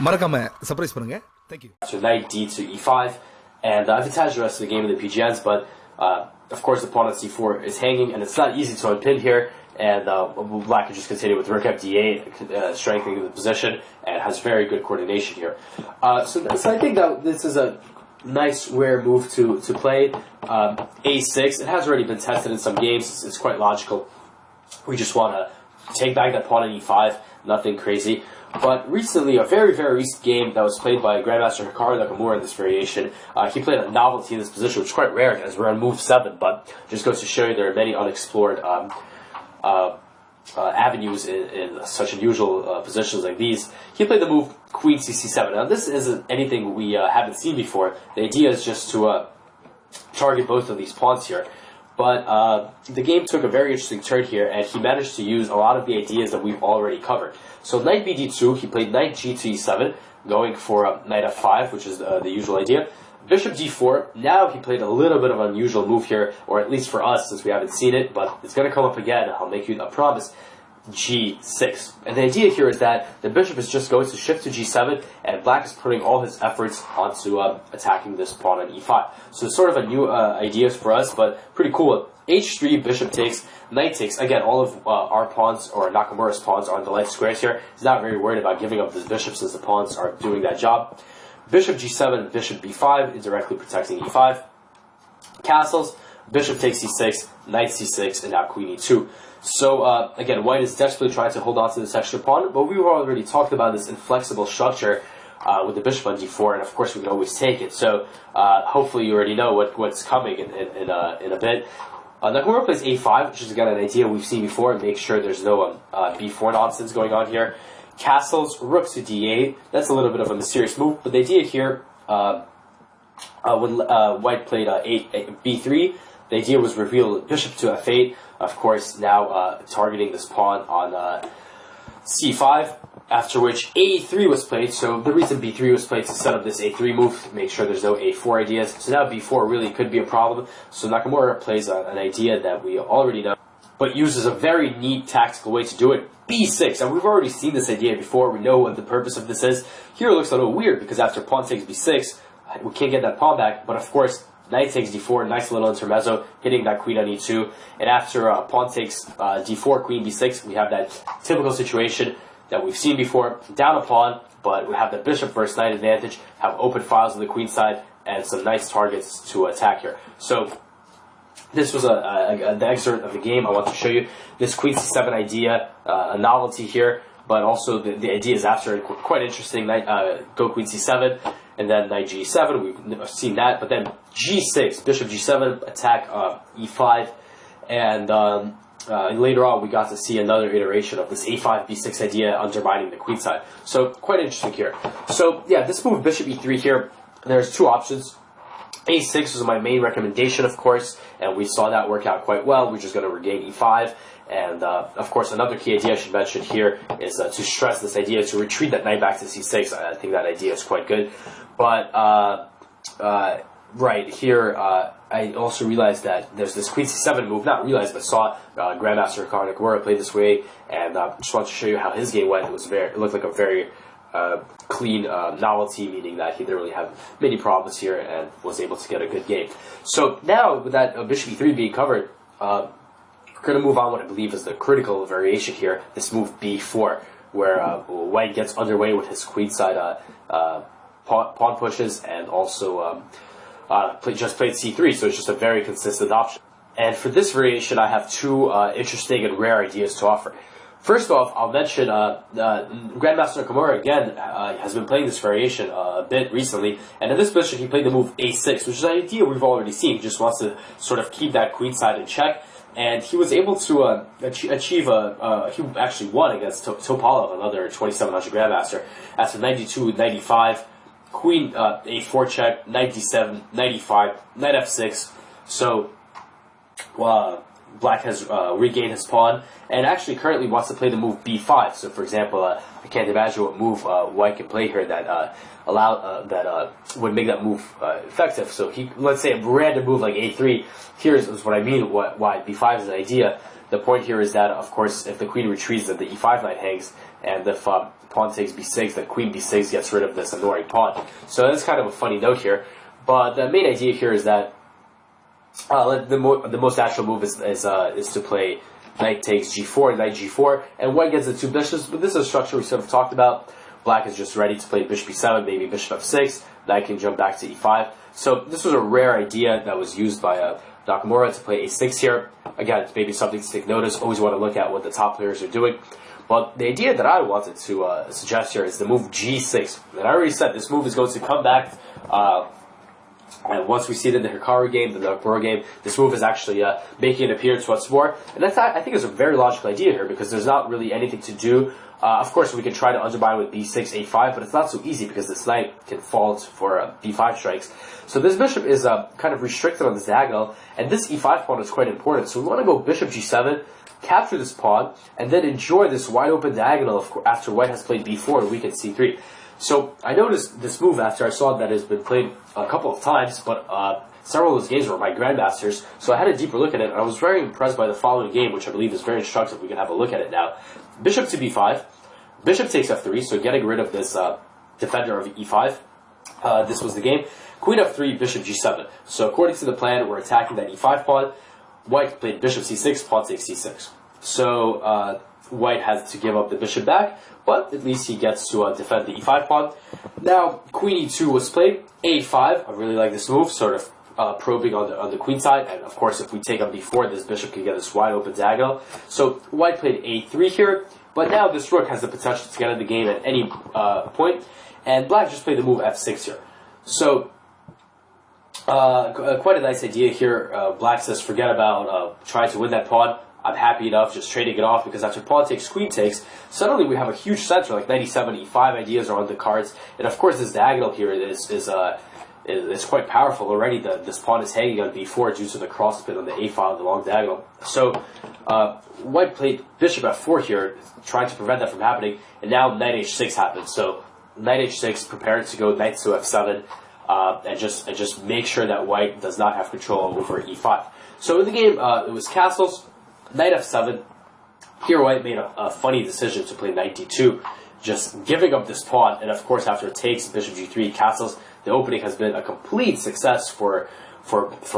மறக்காம சர்ப்ரைஸ் பண்ணுங்க. Thank you. So knight d to e5, and I've attached the rest of the game in the PGNs, but of course the pawn on c4 is hanging, and it's not easy to unpin here, and black can just continue with rook f d8, strengthening the position, and has very good coordination here. So I think that this is a nice rare move to play. a6, it has already been tested in some games, it's quite logical. We just want to take back that pawn on e5, nothing crazy. But recently, a very, very recent game that was played by Grandmaster Caro Kann in this variation, he played a novelty in this position, which is quite rare as we're on move 7, but just goes to show you there are many unexplored avenues in such unusual positions like these. He played the move Queen c7. Now, this isn't anything we haven't seen before. The idea is just to target both of these pawns here. But the game took a very interesting turn here, and he managed to use a lot of the ideas that we've already covered. So knight bd2, he played knight g to e7, going for knight f5, which is the usual idea. Bishop d4, now he played a little bit of an unusual move here, or at least for us, since we haven't seen it, but it's going to come up again, I'll make you a promise. g6. And the idea here is that the bishop is just going to shift to g7, and black is putting all his efforts onto attacking this pawn on e5. So it's sort of a new idea for us, but pretty cool. h3, bishop takes, knight takes. Again, all of our pawns, or Nakamura's pawns, are on the light squares here. He's not very worried about giving up this bishop since the pawns are doing that job. Bishop g7, bishop b5, indirectly protecting e5. Castles, bishop takes c6, knight c6, and now queen e2. So, again, white is desperately trying to hold on to this extra pawn, but we've already talked about this inflexible structure with the bishop on d4, and of course we can always take it. So, hopefully you already know what's coming in a bit. Nakamura plays a5, which is, again, an idea we've seen before, and make sure there's no b4 nonsense going on here. Castles, rook to d8, that's a little bit of a mysterious move, but the idea here, when white played b3, the idea was reveal bishop to f8, of course now targeting this pawn on c5, after which a3 was played. So the reason b3 was played to set up this a3 move, to make sure there's no a4 ideas. So now b4 really could be a problem. So Nakamura plays an idea that we already know, but uses a very neat tactical way to do it. b6, and we've already seen this idea before, we know what the purpose of this is. Here it looks a little weird, because after pawn takes b6, we can't get that pawn back, but of course, knight takes d4, nice little intermezzo, hitting that queen on e2, and after pawn takes d4, queen b6, we have that typical situation that we've seen before, down a pawn, but we have the bishop versus knight advantage, have open files on the queen side, and some nice targets to attack here. So, this was the excerpt of the game I want to show you. This queen c7 idea, a novelty here, but also the ideas after, quite interesting. Go queen c7, and then knight g7, we've seen that, but then g6, bishop g7, attack e5, and later on we got to see another iteration of this a5, b6 idea undermining the queen side. So, quite interesting here. So, yeah, this move bishop e3 here, there's two options. a6 was my main recommendation, of course, and we saw that work out quite well. We're just going to regain e5, and of course another key idea I should mention here is to stress this idea to retreat that knight back to c6. I think that idea is quite good, but right here I also realized that there's this queen c7 move, not realized, but saw Grandmaster Caro Kann play this way, and just want to show you how his game went. It looked like a very clean novelty, meaning that he didn't really have many problems here and was able to get a good game. So now, with that bishop e3 being covered, we're going to move on what I believe is the critical variation here, this move b4, where white gets underway with his queenside pawn pushes, and also just played c3, so it's just a very consistent option. And for this variation, I have two interesting and rare ideas to offer. First off, I'll mention Grandmaster Nakamura, again, has been playing this variation a bit recently, and in this position he played the move a6, which is an idea we've already seen. He just wants to sort of keep that queen side in check, and he was able to achieve he actually won against Topalov, another 2700 Grandmaster, after 92, 95, queen a4 check, knight d7, knight e5, knight f6, so Black has regained his pawn, and actually currently wants to play the move b5. So, for example, I can't imagine what move White can play here that would make that move effective. So, let's say a random move like a3. Here's what I mean. Why b5 is an idea. The point here is that, of course, if the queen retreats, then the e5 knight hangs, and if pawn takes b6, then queen b6 gets rid of this annoying pawn. So that's kind of a funny note here. But the main idea here is that the most natural move is to play knight takes g4, knight g4, and White gets the two bishops. But this is a structure we sort of talked about. Black is just ready to play bishop b7, maybe bishop f6. Knight can jump back to e5. So this was a rare idea that was used by Nakamura to play a6 here. Again, it's maybe something to take notice. Always want to look at what the top players are doing. But the idea that I wanted to suggest here is the move g6. And I already said this move is going to come back. And once we see it in the Hikaru game, the Nakamura game, this move is actually making an appearance once more. And I think it's a very logical idea here because there's not really anything to do. Of course, we can try to undermine with b6, a5, but it's not so easy because this knight can fall for b5 strikes. So this bishop is kind of restricted on this diagonal, and this e5 pawn is quite important. So we want to go bishop g7, capture this pawn, and then enjoy this wide open diagonal after White has played b4 and weakened c3. So I noticed this move after I saw that it's been played a couple of times, but several of those games were by grandmasters, so I had a deeper look at it, and I was very impressed by the following game, which I believe is very instructive. We can have a look at it now. Bishop to b5, bishop takes f3, so getting rid of this defender of e5. This was the game. Queen f3, bishop g7. So according to the plan, we're attacking that e5 pawn. White played bishop c6, pawn takes c6. So White has to give up the bishop back, but at least he gets to defend the e5 pawn. Now, queen e2 was played. a5, I really like this move, sort of probing on the queen side. And of course, if we take on b4, this bishop can get this wide open diagonal. So White played a3 here, but now this rook has the potential to get in the game at any point. And Black just played the move f6 here. So quite a nice idea here. Black says, forget about trying to win that pawn. I'm happy enough just trading it off, because after pawn takes, queen takes, suddenly we have a huge center, like 97, e5 ideas are on the cards. And of course this diagonal here is quite powerful already. This pawn is hanging on b4 due to the cross pin on the a file, the long diagonal. So White played bishop f4 here, trying to prevent that from happening, and now knight h6 happens. So knight h6, preparing to go knight to f7, and just make sure that White does not have control over e5. So in the game, it was castles, knight f7. Here White made a funny decision to play knight d2, just giving up this pawn, and of course after it takes bishop g3, castles. The opening has been a complete success for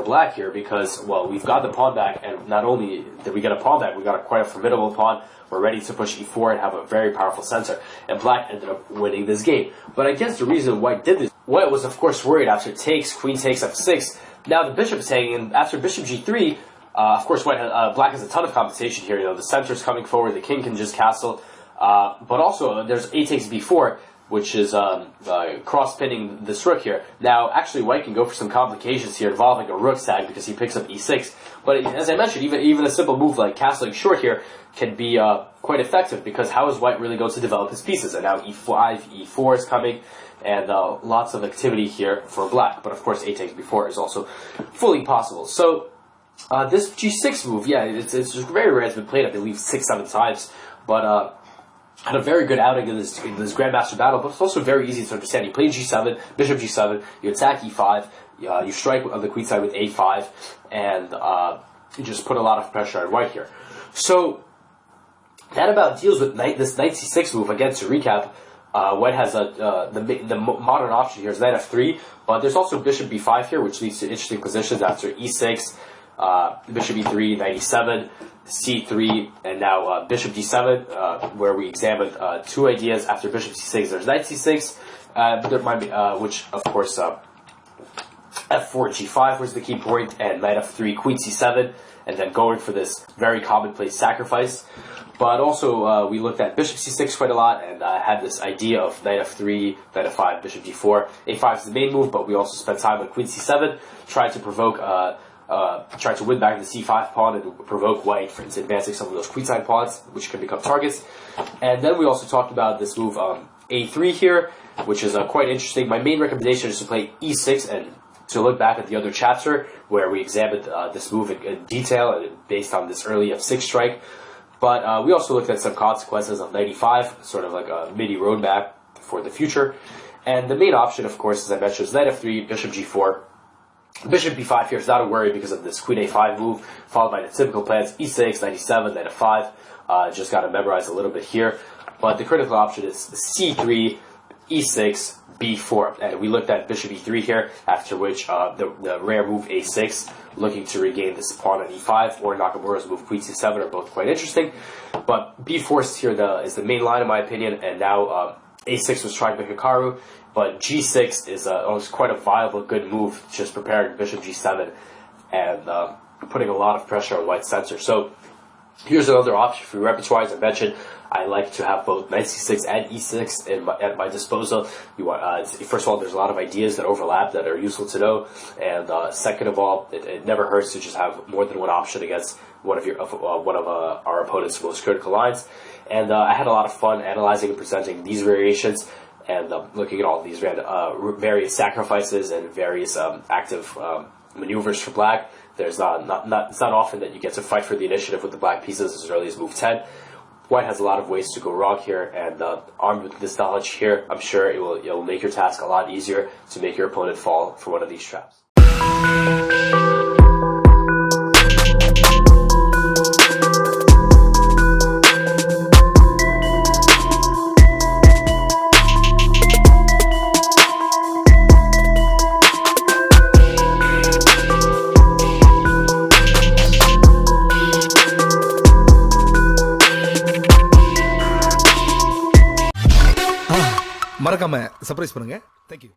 Black here, because, well, we've got the pawn back, and not only did we get a pawn back, we got quite a formidable pawn. We're ready to push e4 and have a very powerful center, and Black ended up winning this game. But I guess the reason White did this, White was of course worried after takes, queen takes f6. Now the bishop is hanging, and after bishop g3, of course Black has a ton of compensation here. You know, the center's coming forward, the king can just castle, but also there's a takes b4, which is cross-pinning this rook here. Now, actually, White can go for some complications here involving a rook tag because he picks up e6. But as I mentioned, even a simple move like castling short here can be quite effective, because how is White really going to develop his pieces? And now e5, e4 is coming, and lots of activity here for Black. But of course, a takes b4 is also fully possible. So this g6 move, yeah, it's very rare. It's been played, I believe, 6-7 times. But had a very good outing in this Grandmaster battle, but it's also very easy to understand. You play g7, bishop g7, you attack e5, you strike on the queen side with a5, and you just put a lot of pressure on White here. So that about deals with this knight c6 move. Again, to recap, White has the modern option here is knight f3, but there's also bishop b5 here, which leads to interesting positions after e6, bishop e3, knight e7, c3, and now bishop d7, where we examined two ideas. After bishop c6, there's knight c6, but there might be, which of course f4 g5 was the key point, and knight f3, queen c7, and then going for this very commonplace sacrifice. But also we looked at bishop c6 quite a lot, and had this idea of knight f3, knight f5, bishop d4. a5 is the main move, but we also spent time on queen c7, trying to provoke try to win back the c5 pawn and provoke White into advancing some of those queenside pawns, which can become targets. And then we also talked about this move a3 here, which is quite interesting. My main recommendation is to play e6 and to look back at the other chapter where we examined this move in detail based on this early f6 strike. But we also looked at some consequences of 95, sort of like a mini roadmap for the future. And the main option, of course, as I mentioned, is knight f3, bishop g4. Bishop b5 here is not a worry because of this queen a5 move, followed by the typical plans, e6, knight e7, knight f5. Just got to memorize a little bit here. But the critical option is c3, e6, b4. And we looked at bishop e3 here, after which the rare move a6, looking to regain this pawn on e5, or Nakamura's move queen c7 are both quite interesting. But b4 here is the main line in my opinion, and now a6 was trying to make a Caro, but g6 is quite a viable, good move, just preparing bishop g7 and putting a lot of pressure on white's center. So here's another option for your repertoire. As I mentioned, I like to have both Nc6 and e6 at my disposal. First of all, there's a lot of ideas that overlap that are useful to know, and second of all, it never hurts to just have more than one option against one of our opponent's most critical lines. And I had a lot of fun analyzing and presenting these variations, and looking at all these various sacrifices and various active maneuvers for black. It's not often that you get to fight for the initiative with the black pieces as early as move 10. White has a lot of ways to go wrong here, and armed with this knowledge here, I'm sure it will make your task a lot easier to make your opponent fall for one of these traps. மறக்காம surprise பண்ணுங்க. Thank you.